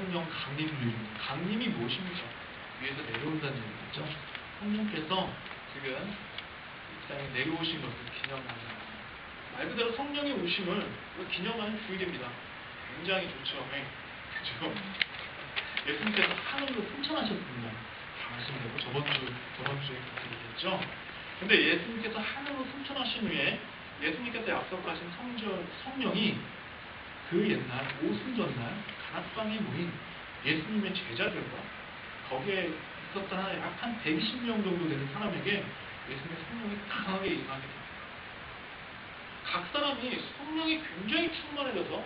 성령 강림주의입니다. 강림이 무엇입니까? 위에서 내려온다는 얘기죠. 성령께서 지금 이 땅에 내려오신 것을 기념하는, 말 그대로 성령의 오심을 기념하는 주일입니다. 굉장히 좋죠. 네. 그죠? 예수님께서 하늘로 승천하셨습니다. 다 말씀드리고 저번 주에 얘기했죠. 근데 예수님께서 하늘로 승천하신 후에 예수님께서 약속하신 성령이 그 옛날 오순절날 가락방에 모인 예수님의 제자들과 거기에 있었던 약 한 120명 정도 되는 사람에게 예수님의 성령이 강하게 임하게 됩니다. 각 사람이 성령이 굉장히 충만해져서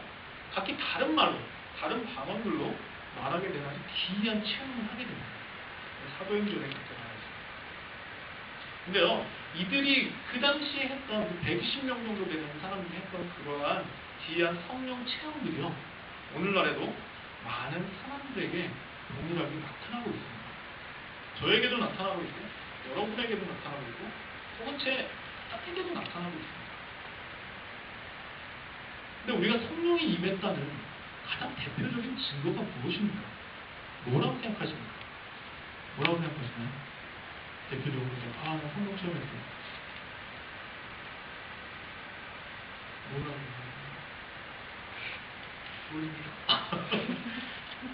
각기 다른 말로, 다른 방언들로 말하게 되는 아주 기이한 체험을 하게 됩니다. 사도행전에 그렇게 나와 있습니다. 근데요, 이들이 그 당시에 했던 그 120명 정도 되는 사람들이 했던 그러한 기이한 성령 체험들이요, 오늘날에도 많은 사람들에게 동일하게 나타나고 있습니다. 저에게도 나타나고 있고, 여러분에게도 나타나고 있고, 혹은 제 딸에게도 나타나고 있습니다. 근데 우리가 성령이 임했다는 가장 대표적인 증거가 무엇입니까? 뭐라고 생각하십니까? 뭐라고 생각하시나요? 대표적으로 나 성령 체험했어. 뭐라고? 모릅니다.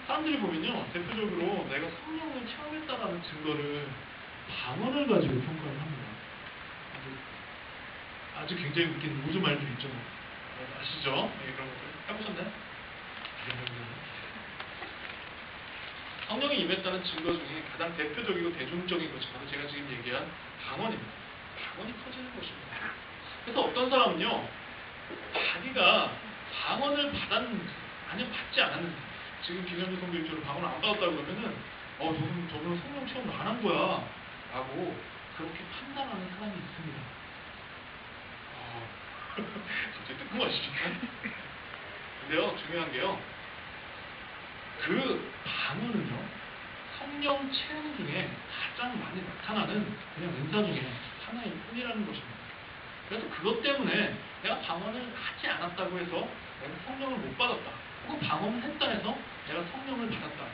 사람들이 보면요, 대표적으로 내가 성령을 체험했다라는 증거를 방언을 가지고 평가를 합니다. 아주 굉장히 웃긴 우주말도 있죠. 아시죠? 네, 그런 것들 해보셨나요? 성령이 임했다는 증거 중에 가장 대표적이고 대중적인 것이 바로 제가 지금 얘기한 방언입니다. 방언이 터지는 것입니다. 그래서 어떤 사람은요, 자기가 방언을 받았는지 아니면 받지 않았는지, 지금 김현주 성교육처럼 방언을 안 받았다 그러면은 저분은 성령 체험을 안 한 거야 라고 그렇게 판단하는 사람이 있습니다. 갑자기 뜨끔하시니까. 근데요, 중요한 게요, 그 방언은요, 성령 체험 중에 가장 많이 나타나는 그냥 은사 중에 하나일 뿐이라는 것입니다. 그래서 그것 때문에 내가 방언을 하지 않았다고 해서 내가 성령을 못 받았다, 혹은 방언을 했다 해서 내가 성령을 받았다,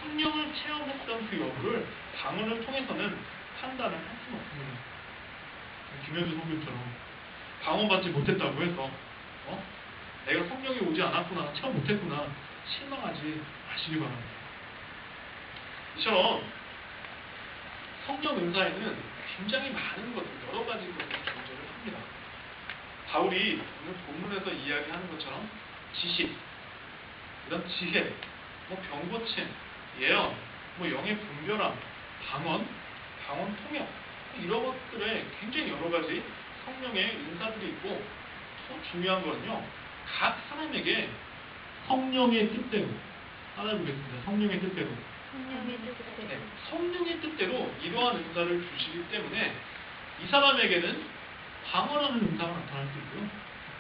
성령을 체험했던 그 여부를 방언을 통해서는 판단을 할 수는 없습니다. 김현주 성교처럼 방언 받지 못했다고 해서 내가 성령이 오지 않았구나, 체험 못했구나, 실망하지 마시기 바랍니다. 이처럼 성령 은사에는 굉장히 많은 것들, 여러 가지 것들이 존재를 합니다. 바울이 오늘 본문에서 이야기하는 것처럼 지식, 이런 지혜, 병고침, 예언, 영의 분별함, 방언 통역, 이런 것들에 굉장히 여러 가지 성령의 은사들이 있고, 더 중요한 거는요, 각 사람에게 성령의 뜻대로, 따라해보겠습니다. 성령의 뜻대로. 네, 성령의 뜻대로 이러한 은사를 주시기 때문에 이 사람에게는 방언하는 은사가 나타날 수 있고요,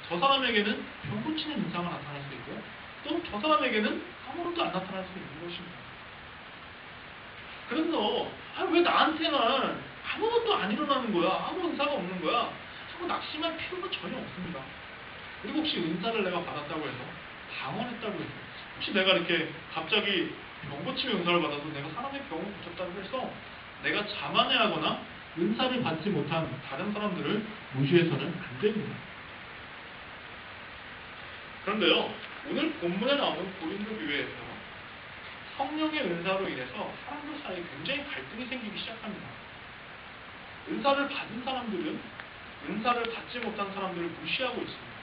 저 사람에게는 병 고치는 은사가 나타날 수 있고요, 또 저 사람에게는 아무것도 안 나타날 수 있는 것입니다. 그래서 왜 나한테는 아무것도 안 일어나는 거야, 아무 은사가 없는 거야 하고 낙심할 필요가 전혀 없습니다. 그리고 혹시 은사를 내가 받았다고 해서, 방언했다고 해서, 혹시 내가 이렇게 갑자기 병 고침의 은사를 받아서 내가 사람의 병을 고쳤다고 해서 내가 자만해하거나 은사를 받지 못한 다른 사람들을 무시해서는 안 됩니다. 그런데요, 오늘 본문에 나오는 고린도 교회에서 성령의 은사로 인해서 사람들 사이에 굉장히 갈등이 생기기 시작합니다. 은사를 받은 사람들은 은사를 받지 못한 사람들을 무시하고 있습니다.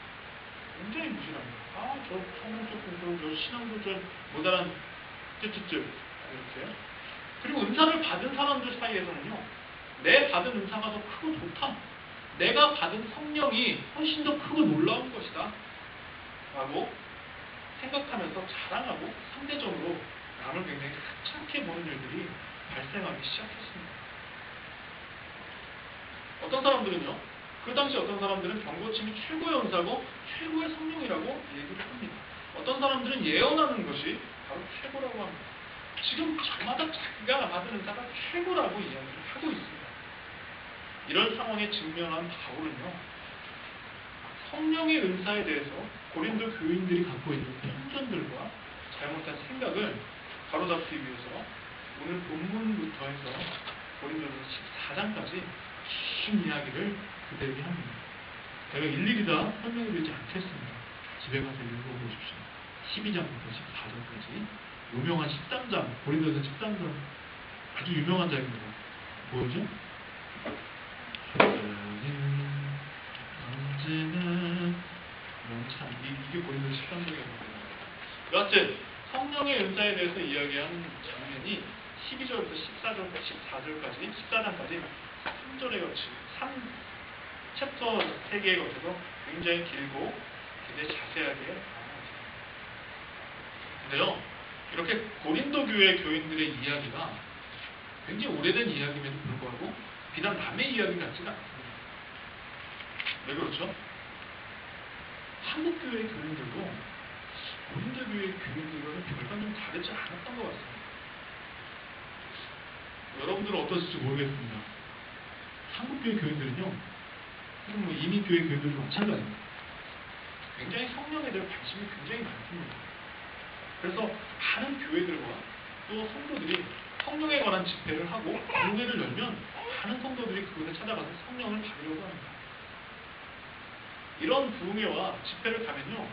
굉장히 무시를 합니다. 저 성령적 공부, 저 신앙도 모자란 이렇게. 그리고 은사를 받은 사람들 사이에서는요, 내 받은 은사가 더 크고 좋다, 내가 받은 성령이 훨씬 더 크고 놀라운 것이다 라고 생각하면서 자랑하고 상대적으로 남을 굉장히 하찮게 보는 일들이 발생하기 시작했습니다. 어떤 사람들은요, 그 당시 어떤 사람들은 병고침이 최고의 은사고 최고의 성령이라고 얘기를 합니다. 어떤 사람들은 예언하는 것이 바로 최고라고 합니다. 지금 저마다 자기가 받은 은사가 최고라고 이야기를 하고 있습니다. 이런 상황에 직면한 바울은요, 성령의 은사에 대해서 고린도 교인들이 갖고 있는 편견들과 잘못된 생각을 생각을 바로잡기 위해서 오늘 본문부터 해서 고린도전서 14장까지 긴 이야기를 그대에게 합니다. 제가 일일이 다 설명해 드리지 않겠습니다. 집에 가서 읽어보십시오. 12장부터 14장까지 유명한 13장, 고린도전서 13장 아주 유명한 장입니다. 뭐죠? 언제나 명참 이게 고린도전서 13장입니다. 여하튼 성령의 은사에 대해서 이야기하는 장면이 12절부터 14절까지 14장까지 3절에 거치 3챕터 3개에 거쳐서 굉장히 길고 굉장히 자세하게 나옵니다. 근데요, 이렇게 고린도 교회 교인들의 이야기가 굉장히 오래된 이야기임에도 불구하고 비단 남의 이야기 같지가 않습니다. 왜 그렇죠? 한국 교회 교인들도 고린도 교회 교인들과는 별반 좀 다르지 않았던 것 같습니다. 여러분들은 어떠실지 모르겠습니다. 한국 교회 교인들은요, 뭐 이민 교회 교인들도 마찬가지입니다. 굉장히 성령에 대한 관심이 굉장히 많습니다. 그래서 많은 교회들과 또 성도들이 성령에 관한 집회를 하고 공회를 열면 많은 성도들이 그곳에 찾아가서 성령을 받으려고 합니다. 이런 부흥회와 집회를 가면요,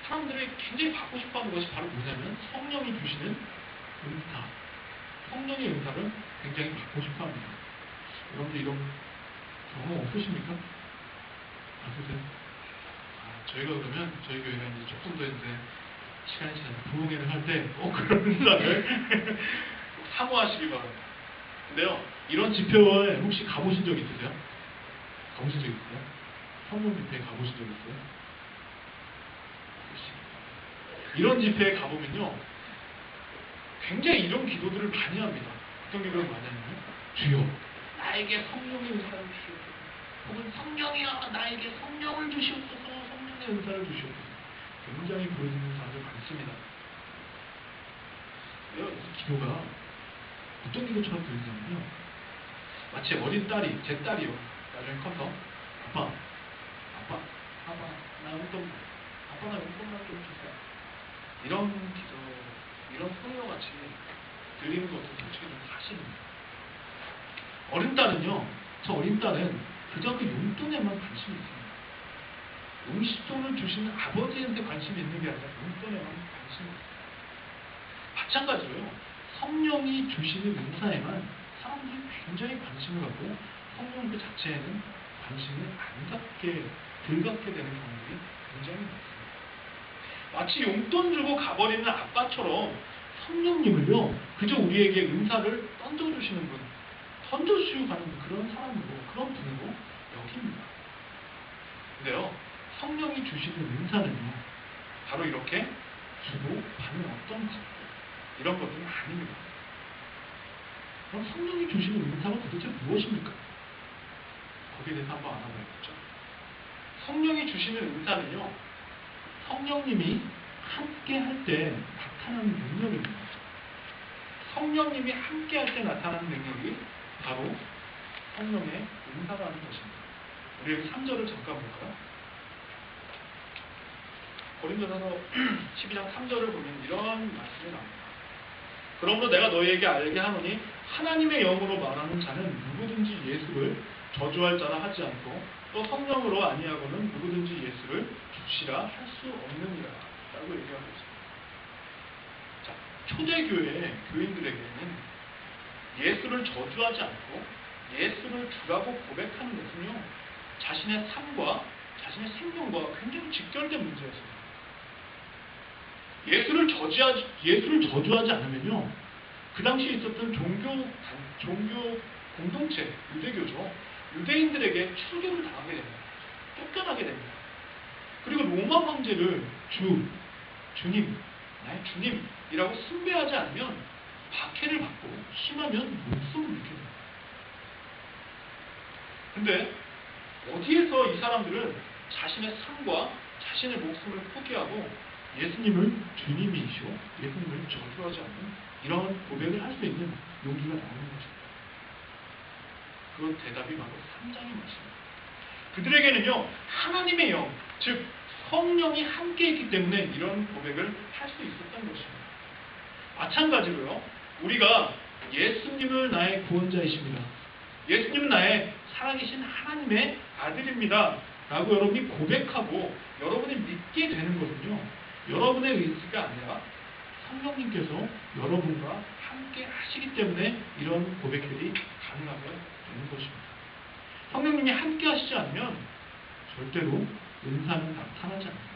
사람들이 굉장히 받고 싶어하는 것이 바로 뭐냐면 성령이 주시는 은사, 성령의 은사를 굉장히 받고 싶어합니다. 여러분들 이런 경험 없으십니까? 없으세요? 저희가 그러면 저희 교회가 이제 조금 더 이제 시간이 지나면 부흥회를 할 때 그런 은사를 사모하시기 바랍니다. 근데요, 이런 집회에 혹시 가보신 적 있으세요? 가보신 적 있어요? 성령 집회에 가보신 적 있어요? 이런 집회에 가보면요, 굉장히 이런 기도들을 많이 합니다. 어떤 기도를 많이 하냐면, 주여 나에게 성령의 은사를 주시옵소서, 혹은 성령이여 나에게 성령을 주시옵소서, 성령의 은사를 주시옵소서. 굉장히 부르짖는 사람들 많습니다. 이 기도가 어떤 기도처럼 들리냐면요, 마치 어린 딸이, 제 딸이요, 나중에 커서 아빠 나 용돈, 아빠 나 용돈만 좀 주세요, 이런 기도, 이런 소리와 같이 들리는 것은 솔직히 좀 사실입니다. 어린 딸은요, 저 어린 딸은 그저 그 용돈에만 관심이 있습니다. 용돈을 주시는 아버지한테 관심이 있는 게 아니라 용돈에만 관심이 있습니다. 마찬가지로요, 성령이 주시는 은사에만 사람들이 굉장히 관심을 갖고 성령 그 자체에는 관심을 안 갖게, 덜 갖게 되는 경우들이 굉장히 많습니다. 마치 용돈 주고 가버리는 아빠처럼 성령님을요, 그저 우리에게 은사를 던져주시는 분, 던져주시고 가는 분, 그런 사람으로, 그런 분으로 여깁니다. 근데요, 성령이 주시는 은사는요, 바로 이렇게 주고 받는 어떤 것들, 이런 것들은 아닙니다. 그럼 성령이 주시는 은사가 도대체 무엇입니까? 거기에 대해서 한번 알아봐야겠죠. 성령이 주시는 은사는요, 성령님이 함께 할 때 나타나는 능력입니다. 성령님이 함께 할 때 나타나는 능력이 바로 성령의 은사라는 것입니다. 우리 여기 3절을 잠깐 볼까요? 고린도전서 12장 3절을 보면 이런 말씀이 나옵니다. 그러므로 내가 너희에게 알게 하노니 하나님의 영으로 말하는 자는 누구든지 예수를 저주할 자라 하지 않고 또 성령으로 아니하고는 누구든지 예수를 주시라 할 수 없느니라 라고 얘기하고 있습니다. 자, 초대교회 교인들에게는 예수를 저주하지 않고 예수를 주라고 고백하는 것은요, 자신의 삶과 자신의 생명과 굉장히 직결된 문제였습니다. 예수를 저주하지 않으면요, 그 당시에 있었던 종교 공동체, 유대교죠. 유대인들에게 출교를 당하게 됩니다. 쫓겨나게 됩니다. 그리고 로마 황제를 주님, 나의 주님이라고 숭배하지 않으면 박해를 받고 심하면 목숨을 잃게 됩니다. 근데 어디에서 이 사람들은 자신의 삶과 자신의 목숨을 포기하고 예수님을 주님이시오, 예수님을 저주하지 않는 이런 고백을 할 수 있는 용기가 나오는 것입니다. 그 대답이 바로 3장의 말씀입니다. 그들에게는요, 하나님의 영, 즉 성령이 함께 있기 때문에 이런 고백을 할 수 있었던 것입니다. 마찬가지로요. 우리가 예수님을 나의 구원자이십니다. 예수님은 나의 살아계신 하나님의 아들입니다. 라고 여러분이 고백하고 여러분이 믿게 되는 것은요. 여러분의 의지가 아니라 성령님께서 여러분과 함께 하시기 때문에 이런 고백들이 가능하게 되는 것입니다. 성령님이 함께 하시지 않으면 절대로 은사는 나타나지 않습니다.